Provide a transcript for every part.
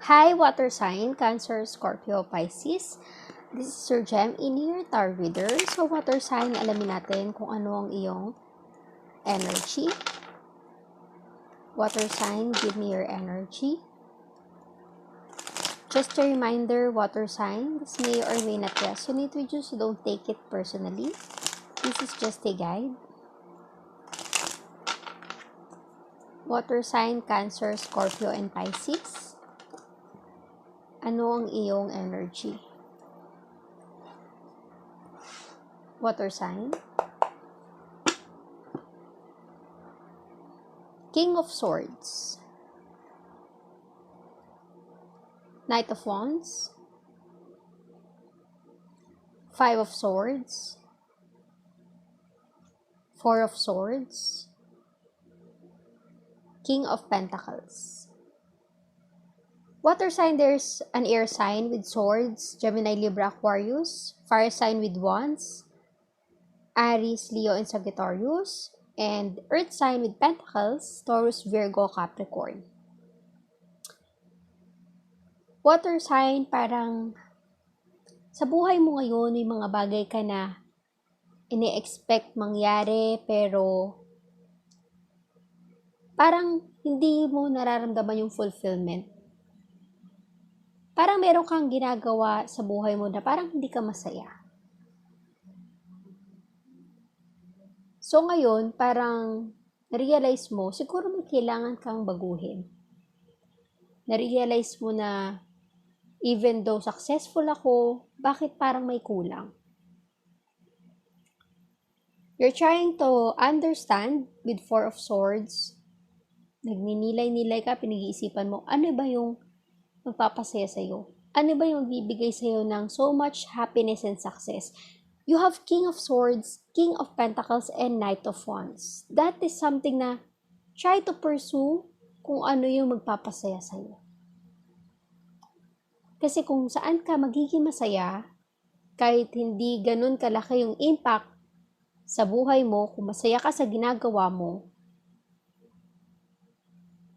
Hi, water sign, Cancer, Scorpio, Pisces. This is Sir Jem in your Tarot Reader. So, water sign, alamin natin kung ano ang iyong energy. Water sign, give me your energy. Just a reminder, water sign, this may or may not resonate with you, so don't take it personally. This is just a guide. Water sign, Cancer, Scorpio, and Pisces. Ano ang iyong energy? Water sign. King of Swords. Knight of Wands. Five of Swords. Four of Swords. King of Pentacles. Water sign, there's an air sign with swords, Gemini, Libra, Aquarius. Fire sign with wands, Aries, Leo, and Sagittarius. And earth sign with pentacles, Taurus, Virgo, Capricorn. Water sign, parang sa buhay mo ngayon, may mga bagay ka na ini-expect mangyari, pero parang hindi mo nararamdaman yung fulfillment. Parang meron kang ginagawa sa buhay mo na parang hindi ka masaya. So ngayon, parang na-realize mo, siguro may kailangan kang baguhin. Na-realize mo na even though successful ako, bakit parang may kulang? You're trying to understand with Four of Swords. Nagninilay-nilay ka, pinag-iisipan mo, ano ba yung magpapasaya sa'yo? Ano ba yung bibigay sa'yo ng so much happiness and success? You have King of Swords, King of Pentacles, and Knight of Wands. That is something na try to pursue kung ano yung magpapasaya sa'yo. Kasi kung saan ka magiging masaya, kahit hindi ganun kalaki yung impact sa buhay mo, kung masaya ka sa ginagawa mo,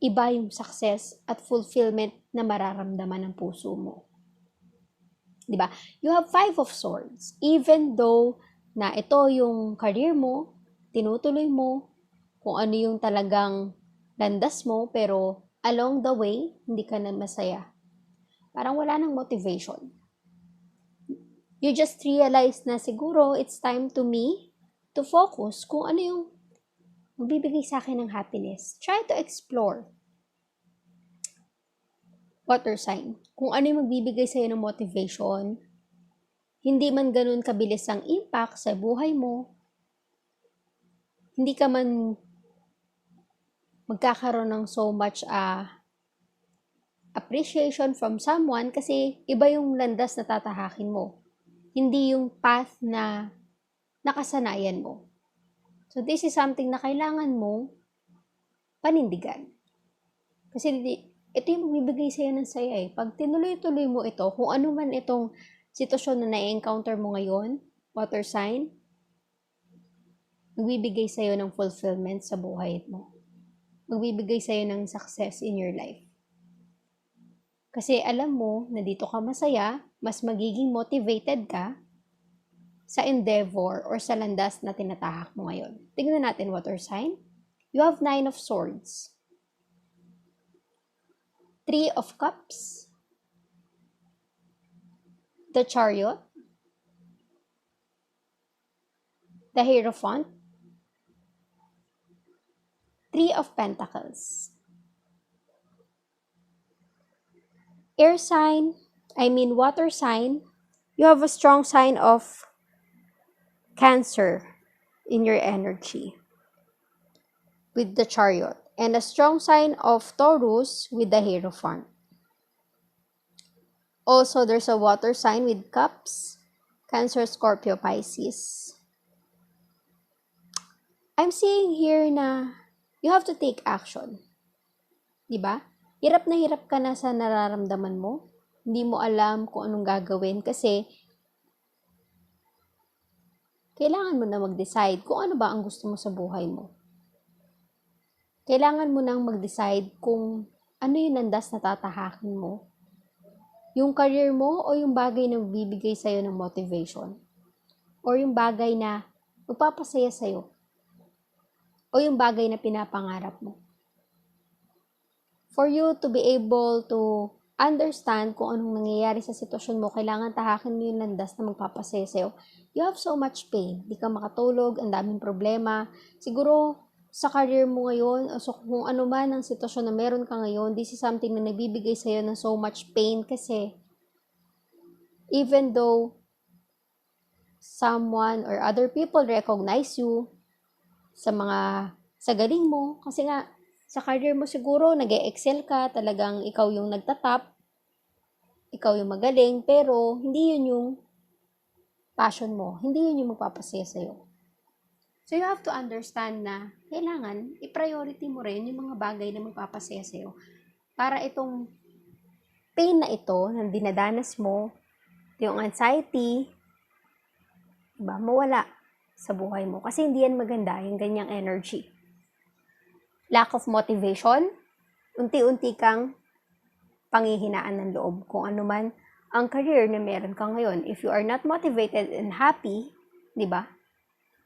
iba yung success at fulfillment na mararamdaman ng puso mo. Diba? You have Five of Swords. Even though na ito yung career mo, tinutuloy mo, kung ano yung talagang landas mo, pero along the way, hindi ka na masaya. Parang wala nang motivation. You just realize na siguro it's time to me to focus kung ano yung magbibigay sa akin ng happiness. Try to explore. Water sign. Kung ano yung magbibigay sa'yo ng motivation, hindi man ganun kabilis ang impact sa buhay mo, hindi ka man magkakaroon ng so much appreciation from someone kasi iba yung landas na tatahakin mo. Hindi yung path na nakasanayan mo. So this is something na kailangan mo panindigan. Kasi ito yung magbibigay sa'yo ng saya eh. Pag tinuloy-tuloy mo ito, kung ano man itong sitwasyon na na-encounter mo ngayon, water sign, magbibigay sa'yo ng fulfillment sa buhay mo. Magbibigay sa'yo ng success in your life. Kasi alam mo na dito ka masaya, mas magiging motivated ka sa endeavor or sa landas na tinatahak mo ngayon. Tingnan natin, water sign. You have Nine of Swords. Three of Cups, the Chariot, the Hierophant, Three of Pentacles. Air sign, water sign, you have a strong sign of Cancer in your energy with the Chariot. And a strong sign of Taurus with the Hierophant. Also, there's a water sign with Cups, Cancer, Scorpio, Pisces. I'm seeing here na you have to take action. Diba? Hirap na hirap ka na sa nararamdaman mo. Hindi mo alam kung anong gagawin kasi kailangan mo na mag-decide kung ano ba ang gusto mo sa buhay mo. Kailangan mo nang mag-decide kung ano yung landas na tatahakin mo Yung career mo o yung bagay na bibigay sa'yo ng motivation? Or yung bagay na magpapasaya sa'yo? O yung bagay na pinapangarap mo? For you to be able to understand kung anong nangyayari sa sitwasyon mo, kailangan tahakin mo yung landas na magpapasaya sa'yo. You have so much pain. Di ka makatulog, ang daming problema. Siguro, sa career mo ngayon, o so kung ano man ang sitwasyon na meron ka ngayon, this is something na nagbibigay sa'yo ng so much pain kasi even though someone or other people recognize you sa galing mo, kasi nga, sa career mo siguro, nag-e-excel ka, talagang ikaw yung nagtatap, ikaw yung magaling, pero hindi yun yung passion mo, hindi yun yung magpapasaya sa'yo. So, you have to understand na kailangan i-priority mo rin yung mga bagay na magpapasaya sa'yo para itong pain na ito, na dinadanas mo, yung anxiety, diba, mawala sa buhay mo. Kasi hindi yan maganda, yung ganyang energy. Lack of motivation, unti-unti kang panghihinaan ng loob. Kung ano man ang career na meron ka ngayon, if you are not motivated and happy, di ba,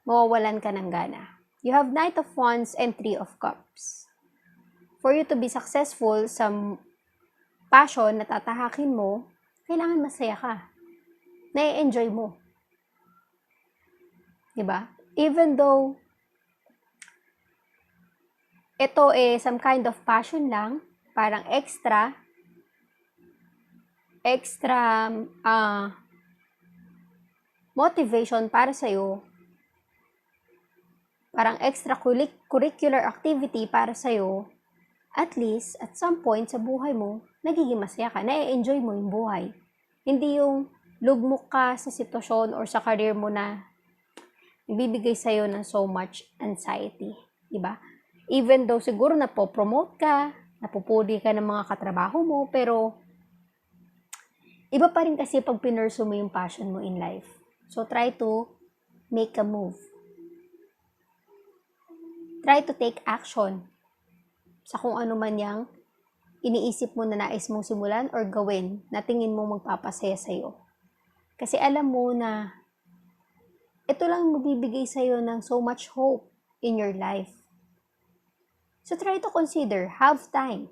mawawalan ka ng gana. You have Knight of Wands and Three of Cups. For you to be successful sa passion na tatahakin mo, kailangan masaya ka. Na-enjoy mo. Di ba? Even though ito some kind of passion lang, parang extra motivation para sa'yo, parang extra curricular activity para sa'yo, at least, at some point sa buhay mo, nagiging masaya ka, na-enjoy mo yung buhay. Hindi yung lugmok ka sa sitwasyon or sa career mo na ibibigay sa'yo ng so much anxiety. Diba? Even though siguro napopromote ka, napupuli ka ng mga katrabaho mo, pero iba pa rin kasi pag pinursu mo yung passion mo in life. So, try to make a move. Try to take action sa kung ano man yang iniisip mo na nais mong simulan or gawin na tingin mo magpapasaya sa'yo. Kasi alam mo na ito lang magbibigay sa'yo ng so much hope in your life. So, try to consider, have time.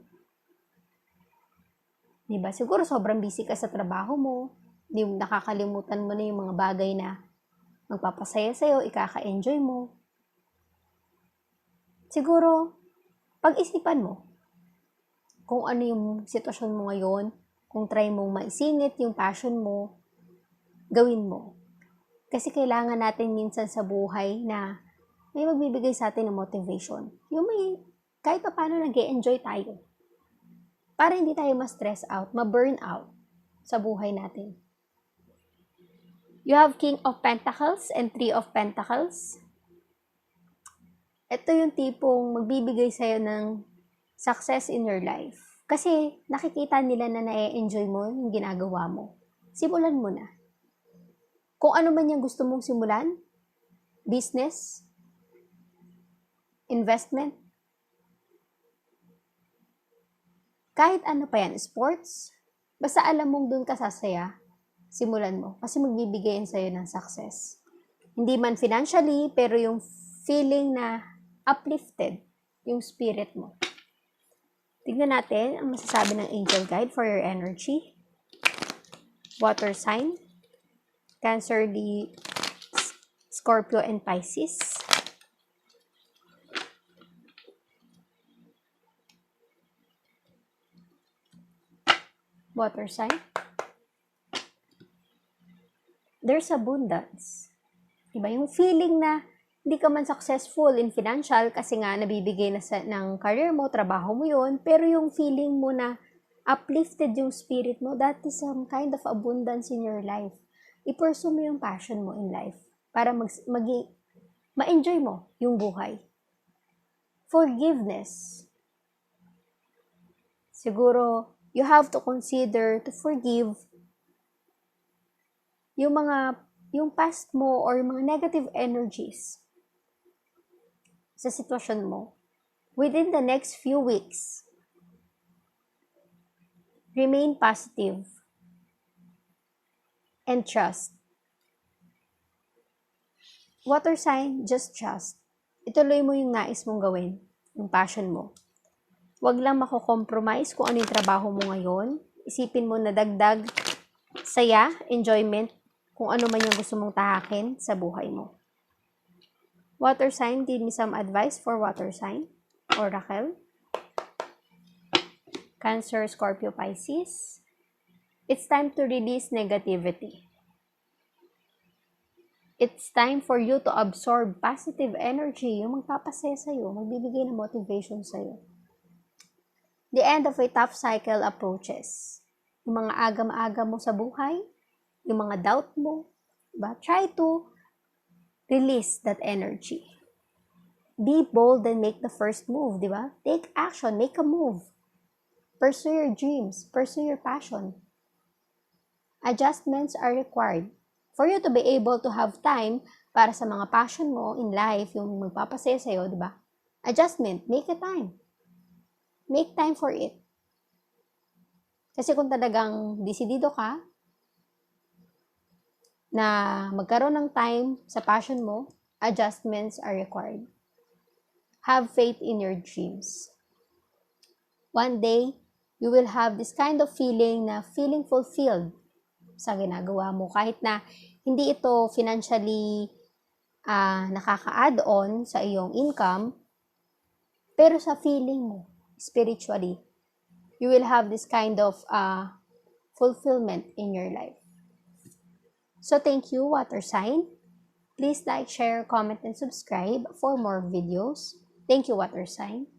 Diba? Siguro sobrang busy ka sa trabaho mo, nakakalimutan mo na yung mga bagay na magpapasaya sa'yo, ikaka-enjoy mo. Siguro, pag-isipan mo kung ano yung sitwasyon mo ngayon, kung try mong maisingit yung passion mo, gawin mo. Kasi kailangan natin minsan sa buhay na may magbibigay sa atin ng motivation. Yung may kahit pa paano nag-e-enjoy tayo. Para hindi tayo ma-stress out, ma-burn out sa buhay natin. You have King of Pentacles and Three of Pentacles. Ito yung tipong magbibigay sa'yo ng success in your life. Kasi nakikita nila na na-enjoy mo yung ginagawa mo. Simulan mo na. Kung ano man yung gusto mong simulan, business, investment, kahit ano pa yan, sports, basta alam mong dun ka sasaya, simulan mo. Kasi magbibigay yan sa'yo ng success. Hindi man financially, pero yung feeling na uplifted yung spirit mo. Tignan natin ang masasabi ng angel guide for your energy. Water sign, Cancer, Scorpio, and Pisces. Water sign. There's abundance. Diba? Yung feeling na hindi ka man successful in financial kasi nga nabibigay na ng career mo, trabaho mo yun, pero yung feeling mo na uplifted yung spirit mo, that is some kind of abundance in your life. I-pursue mo yung passion mo in life para ma-enjoy mo yung buhay. Forgiveness. Siguro, you have to consider to forgive yung past mo or yung mga negative energies sa sitwasyon mo within the next few weeks. Remain positive. and trust. Water sign, just trust. Ituloy mo yung nais mong gawin, yung passion mo. Huwag lang mako-compromise kung ano yung trabaho mo ngayon. Isipin mo na dagdag saya, enjoyment, kung ano man yung gusto mong tahakin sa buhay mo. Water sign, give me some advice for water sign. Oracle. Cancer, Scorpio, Pisces. It's time to release negativity. It's time for you to absorb positive energy, yung magpapasaya sa'yo, magbibigay ng motivation sa'yo. The end of a tough cycle approaches. Yung mga agam-agam mo sa buhay, yung mga doubt mo, diba? Try to release that energy. Be bold and make the first move, di ba? Take action, make a move. Pursue your dreams, pursue your passion. Adjustments are required for you to be able to have time para sa mga passion mo in life, yung magpapasaya sa'yo, di ba? Adjustment, make a time. Make time for it. Kasi kung talagang desidido ka na magkaroon ng time sa passion mo, adjustments are required. Have faith in your dreams. One day, you will have this kind of feeling na feeling fulfilled sa ginagawa mo. Kahit na hindi ito financially nakaka-add-on sa iyong income, pero sa feeling mo, spiritually, you will have this kind of fulfillment in your life. So thank you, water sign. Please like, share, comment, and subscribe for more videos. Thank you, water sign.